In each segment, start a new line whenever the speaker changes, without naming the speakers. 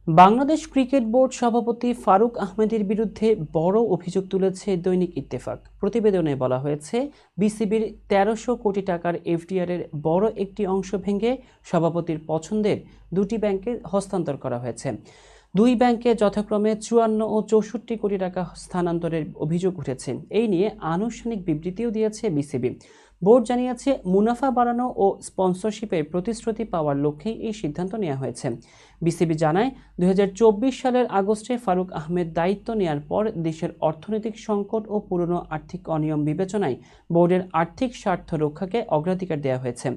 Bangladesh cricket board সভাপতি ফারুক আহমেদের বিরুদ্ধে বড় অভিযোগ তুলেছে দৈনিক ইত্তেফাক। প্রতিবেদনে বলা হয়েছে, বিসিবির ১৩০০ কোটি টাকার এফডিআর-এর বড় একটি অংশ ভেঙে সভাপতির পছন্দের দুটি ব্যাংকে হস্তান্তর করা হয়েছে। দুই ব্যাংকে যথাক্রমে ৫৪ ও ৬৪ কোটি টাকা স্থানান্তরের অভিযোগ উঠেছে। এই নিয়ে আনুষ্ঠানিক বিবৃতিও দিয়েছে বিসিবি। বোর্ড জানিয়েছে, মুনাফা বাড়ানো ও স্পন্সরশিপের প্রতিশ্রুতি পাওয়ার লক্ষ্যেই এই সিদ্ধান্ত নেওয়া হয়েছে। বিসিবি জানায়, ২০২৪ সালের আগস্টে ফারুক আহমেদ দায়িত্ব নেয়ার পর দেশের অর্থনৈতিক সংকট ও পুরনো আর্থিক অনিয়ম বিবেচনায় বোর্ডের আর্থিক স্বার্থ রক্ষাকে অগ্রাধিকার দেওয়া হয়েছে।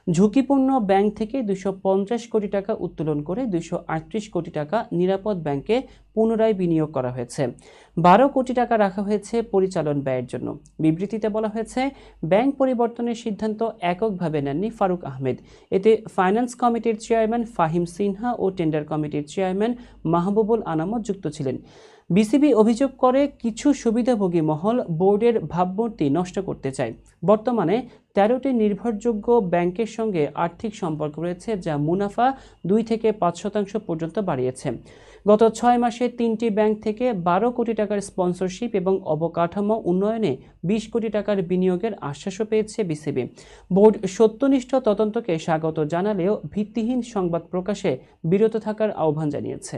ঝুঁকিপূর্ণ ব্যাংক থেকে ২৫০ কোটি টাকা উত্তোলন করে ২৩৮ কোটি টাকা নিরাপদ ব্যাংকে পুনরায় বিনিয়োগ করা হয়েছে। ১২ কোটি টাকা রাখা হয়েছে পরিচালন ব্যয়ের জন্য। বিবৃতিতে বলা হয়েছে, ব্যাংক পরিবর্তনের সিদ্ধান্ত এককভাবে নেননি ফারুক আহমেদ। এতে ফাইন্যান্স কমিটির চেয়ারম্যান ফাহিম সিনহা ও টেন্ডার কমিটির চেয়ারম্যান মাহবুবুল আনামও যুক্ত ছিলেন। বিসিবি অভিযোগ করে, কিছু সুবিধাভোগী মহল বোর্ডের ভাবমূর্তি নষ্ট করতে চায়। বর্তমানে ১৩টি নির্ভরযোগ্য ব্যাংকের সঙ্গে আর্থিক সম্পর্ক রয়েছে, যা মুনাফা ২ থেকে ৫% পর্যন্ত বাড়িয়েছে। গত ৬ মাসে ৩টি ব্যাংক থেকে ১২ কোটি টাকার স্পন্সরশিপ এবং অবকাঠামো উন্নয়নে ২০ কোটি টাকার বিনিয়োগের আশ্বাসও পেয়েছে বিসিবি। বোর্ড সত্যনিষ্ঠ তদন্তকে স্বাগত জানালেও ভিত্তিহীন সংবাদ প্রকাশে বিরত থাকার আহ্বান জানিয়েছে।